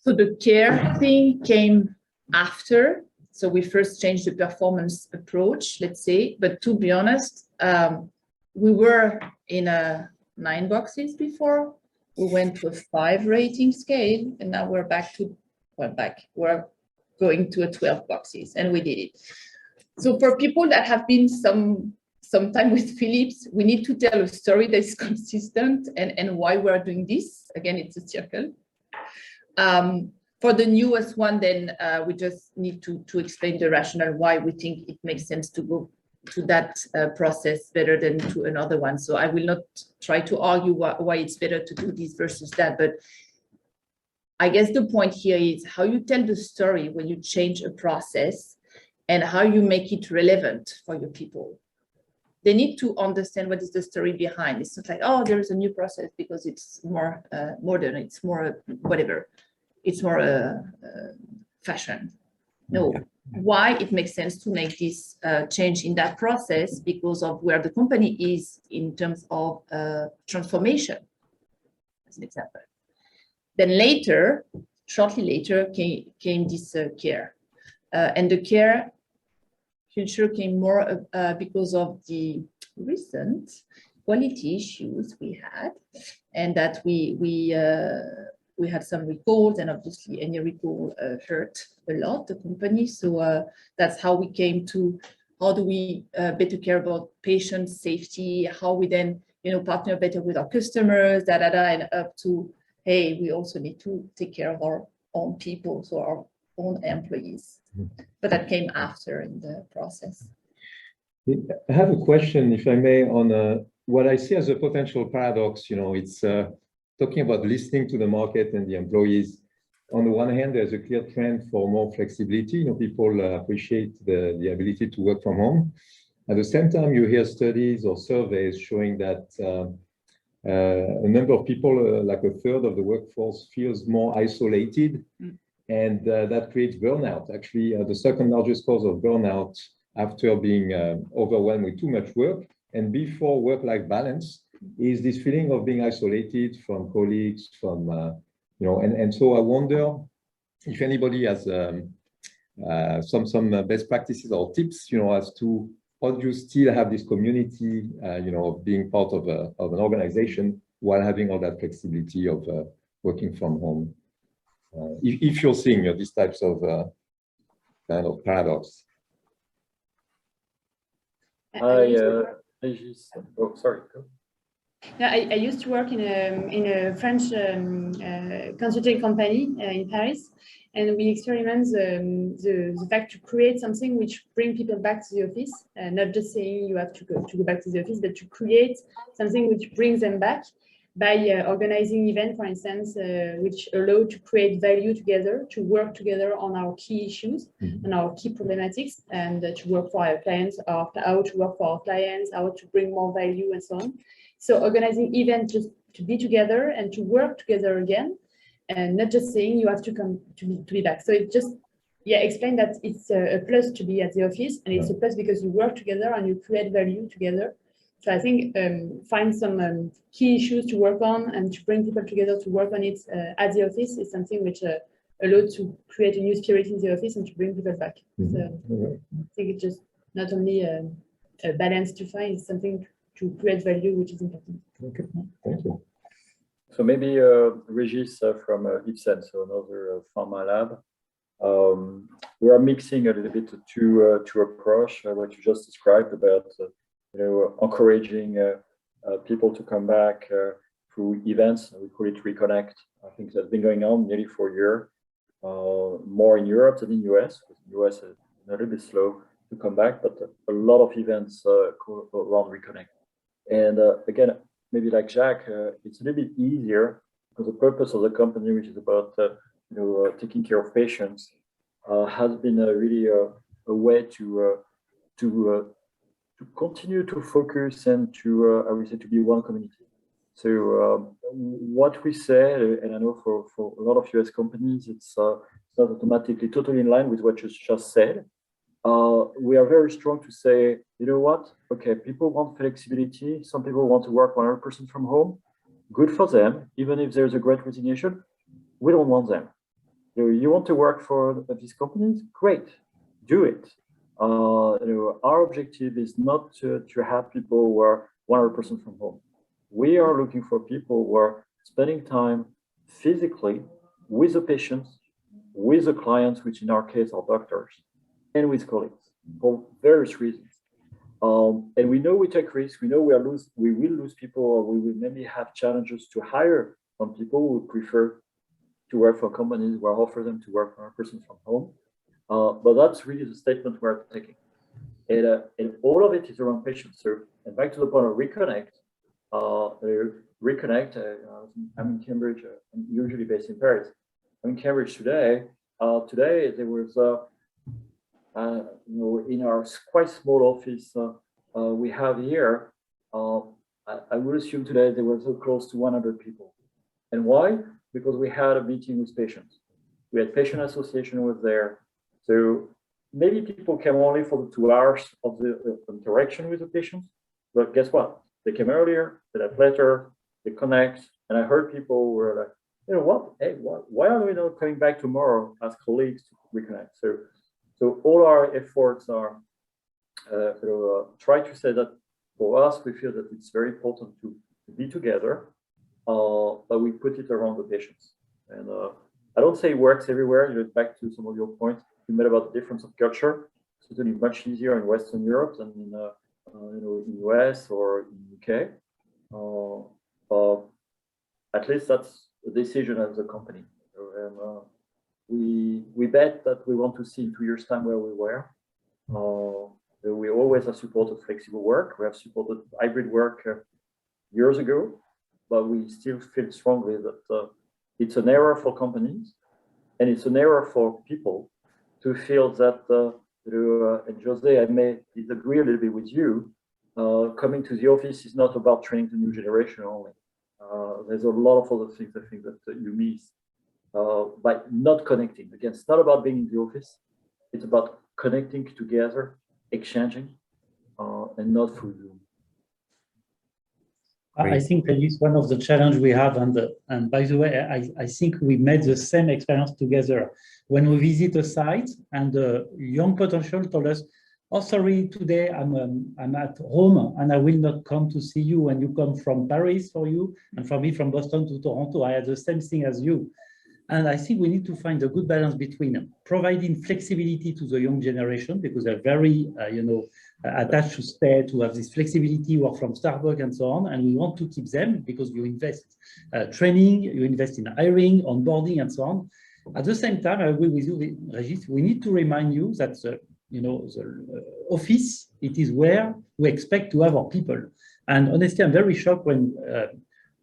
So the care thing came after. So we first changed the performance approach, let's say. But to be honest, we were in a 9 boxes before. We went to a 5 rating scale, and now we're back to, we're going to a 12 boxes, and we did it. So for people that have been some time with Philips, we need to tell a story that is consistent and why we're doing this. Again, it's a circle. For the newest one, then we just need to explain the rationale why we think it makes sense to go to that process better than to another one. So I will not try to argue why it's better to do this versus that, but I guess the point here is how you tell the story when you change a process and how you make it relevant for your people. They need to understand what is the story behind. It's not like, oh, there's a new process because it's more modern, it's more whatever, it's more fashion. No. Why it makes sense to make this change in that process because of where the company is in terms of transformation, as an example. Then later, shortly later, came this care. And the care culture came more because of the recent quality issues we had, and that we had some recalls, and obviously any recall hurt a lot the company. So that's how we came to how do we better care about patient safety, how we then partner better with our customers, and up to, hey, we also need to take care of our own people, so our own employees. But that came after in the process. I have a question, if I may, on what I see as a potential paradox. It's talking about listening to the market and the employees. On the one hand, there's a clear trend for more flexibility. People appreciate the ability to work from home. At the same time, you hear studies or surveys showing that a number of people, like a third of the workforce, feels more isolated, and that creates burnout. Actually, the second largest cause of burnout after being overwhelmed with too much work and before work-life balance is this feeling of being isolated from colleagues, from and so I wonder if anybody has some best practices or tips, as to how do you still have this community, of being part of an organization while having all that flexibility of working from home. If you're seeing these types of kind of paradox. Sorry. Yeah, I used to work in a French consulting company in Paris, and we experienced the fact to create something which bring people back to the office, not just saying you have to go back to the office, but to create something which brings them back by organizing events, for instance, which allow to create value together, to work together on our key issues and our key problematics, and to work for our clients, or how to work for our clients, how to bring more value, and so on. So organizing events just to be together and to work together again, and not just saying you have to come to be back. So it just, explain that it's a plus to be at the office, and it's a plus because you work together and you create value together. So I think find some key issues to work on and to bring people together to work on it at the office is something which allows to create a new spirit in the office and to bring people back. So I think it's just not only a balance to find, it's something to create value, which is important. Okay, thank you. So maybe Regis from Ipsen, so another pharma lab. We are mixing a little bit to approach what you just described about encouraging people to come back through events. We call it Reconnect. I think that's been going on nearly for a year, more in Europe than in the US. The US is a little bit slow to come back, but a lot of events around Reconnect. And again, maybe like Jacques, it's a little bit easier because the purpose of the company, which is about taking care of patients, has been really a way to continue to focus and to I would say to be one community. So what we say, and I know for a lot of US companies, it's not automatically totally in line with what you just said. We are very strong to say, you know what? Okay, people want flexibility. Some people want to work 100% from home. Good for them, even if there's a great resignation. We don't want them. You want to work for these companies? Great, do it. Our objective is not to have people who are 100% from home. We are looking for people who are spending time physically with the patients, with the clients, which in our case are doctors, and with colleagues for various reasons. And we know we take risks. We know we will lose people, or we will maybe have challenges to hire some people who prefer to work for companies who offer them to work 100% from home. But that's really the statement we're taking. And all of it is around patients. So, and back to the point of reconnect, I'm in Cambridge, I'm usually based in Paris. I'm in Cambridge today. Today there was, in our quite small office we have here, I would assume today there were so close to 100 people. And why? Because we had a meeting with patients. We had patient association was there. So maybe people came only for the 2 hours of the interaction with the patients, but guess what? They came earlier, they left later, they connect. And I heard people were like, you know what? Hey, why are we not coming back tomorrow as colleagues to reconnect? So all our efforts are try to say that for us, we feel that it's very important to be together, but we put it around the patients. And I don't say it works everywhere. Back to some of your points you made about the difference of culture. It's certainly much easier in Western Europe than in in US or in UK. At least that's the decision of the company. And we bet that we want to see in 2 years' time where we were. We always have supported flexible work. We have supported hybrid work years ago, but we still feel strongly that it's an error for companies, and it's an error for people to feel that, and Jose, I may disagree a little bit with you, coming to the office is not about training the new generation only. There's a lot of other things I think that you miss by not connecting. Again, it's not about being in the office. It's about connecting together, exchanging, and not through Zoom. I think that is one of the challenges we have. And by the way, I think we made the same experience together. When we visit a site and the young potential told us, oh, sorry, today I'm at home and I will not come to see you. And you come from Paris for you, and for me from Boston to Toronto, I had the same thing as you. And I think we need to find a good balance between providing flexibility to the young generation, because they're very, attached to stay, to have this flexibility, work from Starbucks and so on. And we want to keep them because you invest training, you invest in hiring, onboarding, and so on. At the same time, I agree with you, Régis, we need to remind you that the office, it is where we expect to have our people. And honestly, I'm very shocked when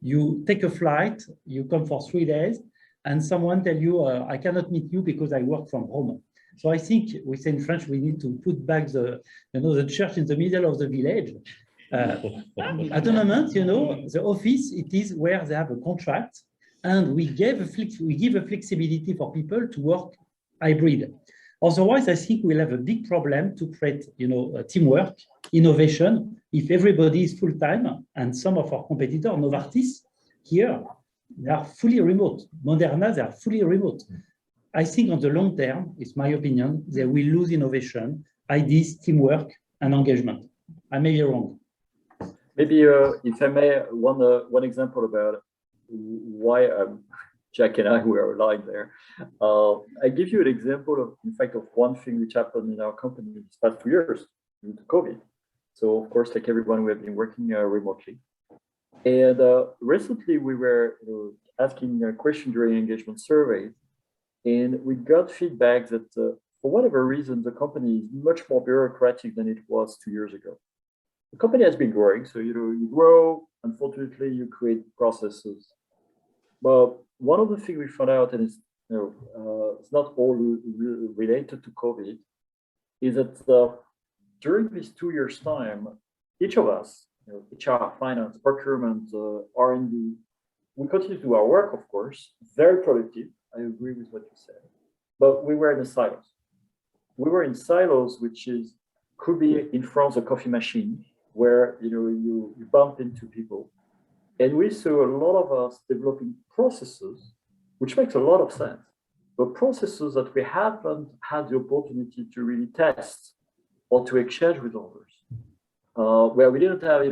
you take a flight, you come for 3 days, and someone tell you, I cannot meet you because I work from home. So I think we say in French, we need to put back the church in the middle of the village. At the moment, the office, it is where they have a contract, and we give a flexibility for people to work hybrid. Otherwise, I think we'll have a big problem to create, teamwork, innovation, if everybody is full-time. And some of our competitors, Novartis, here, they are fully remote. Moderna, they are fully remote. I think on the long term, it's my opinion, they will lose innovation, ideas, teamwork, and engagement. I may be wrong. Maybe, if I may, one example about why Jack and I were aligned there. I give you an example of, in fact, of one thing which happened in our company these past 2 years due to COVID. So, of course, like everyone, we have been working remotely. And recently we were asking a question during engagement surveys, and we got feedback that for whatever reason, the company is much more bureaucratic than it was 2 years ago. The company has been growing, so you grow, unfortunately you create processes. But one of the things we found out, and it's, it's not all related to COVID, is that during these 2 years' time, each of us HR, finance, procurement, R&D. We continue to do our work, of course, very productive. I agree with what you said, but we were in the silos. We were in silos, which could be in front of a coffee machine where you bump into people. And we saw a lot of us developing processes, which makes a lot of sense, but processes that we haven't had the opportunity to really test or to exchange with others, where we didn't have,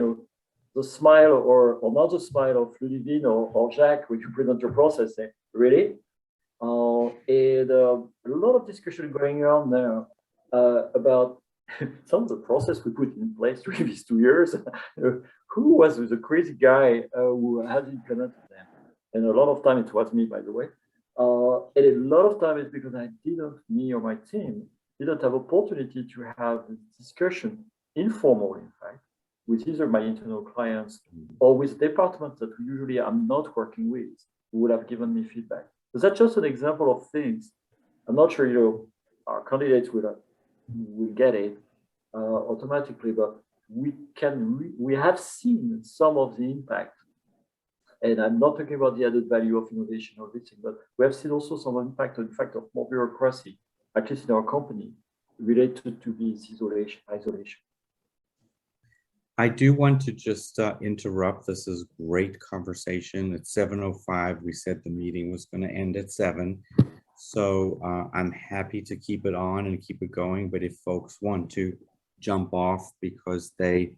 the smile or not the smile of Ludivine or Jacques when you present your process, say, really? And a lot of discussion going on there about some of the process we put in place during these 2 years. Who was the crazy guy who has implemented them? And a lot of time it was me, by the way. And a lot of time it's because me or my team didn't have opportunity to have this discussion, informal, in fact, with either my internal clients or with departments that usually I'm not working with, who would have given me feedback. So that's just an example of things. I'm not sure, our candidates will get it automatically, but we have seen some of the impact. And I'm not talking about the added value of innovation or this thing, but we have seen also some impact, in fact, of more bureaucracy, at least in our company, related to this isolation. I do want to just interrupt. This is great conversation. It's 7:05. We said the meeting was going to end at 7. So I'm happy to keep it on and keep it going. But if folks want to jump off because they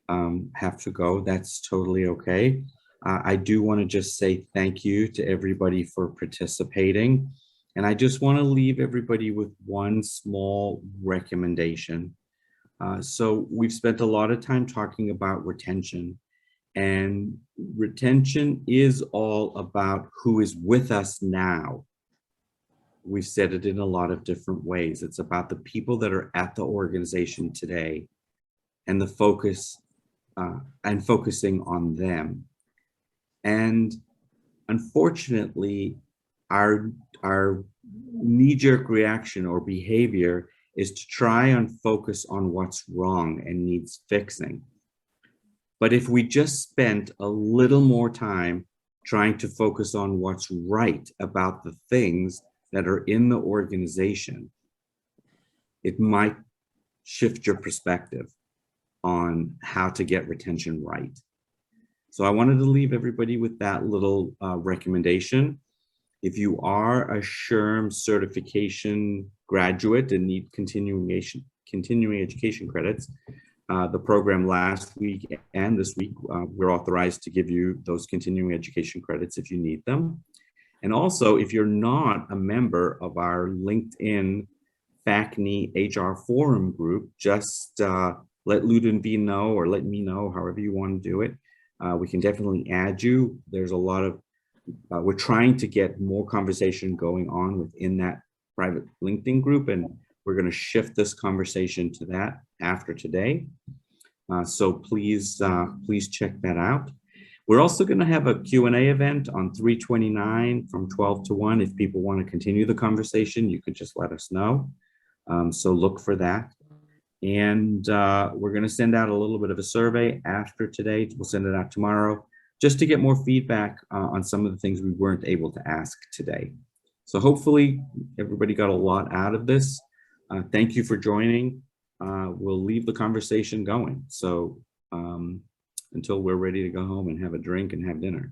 have to go, that's totally okay. I do want to just say thank you to everybody for participating. And I just want to leave everybody with one small recommendation. So we've spent a lot of time talking about retention, and retention is all about who is with us now. We've said it in a lot of different ways. It's about the people that are at the organization today and the focus and focusing on them. And unfortunately, our knee-jerk reaction or behavior is to try and focus on what's wrong and needs fixing. But if we just spent a little more time trying to focus on what's right about the things that are in the organization, it might shift your perspective on how to get retention right. So I wanted to leave everybody with that little recommendation. If you are a SHRM certification graduate and need continuing education credits, the program last week and this week, we're authorized to give you those continuing education credits if you need them. And also, if you're not a member of our LinkedIn FACNY HR forum group, just let Ludivine know or let me know, however you want to do it. We can definitely add you. There's a lot of, we're trying to get more conversation going on within that private LinkedIn group, and we're going to shift this conversation to that after today. So please check that out. We're also going to have a Q&A event on 3/29 from 12 to 1. If people want to continue the conversation, you could just let us know. So look for that. And we're going to send out a little bit of a survey after today. We'll send it out tomorrow just to get more feedback on some of the things we weren't able to ask today. So hopefully everybody got a lot out of this. Thank you for joining. We'll leave the conversation going. So until we're ready to go home and have a drink and have dinner.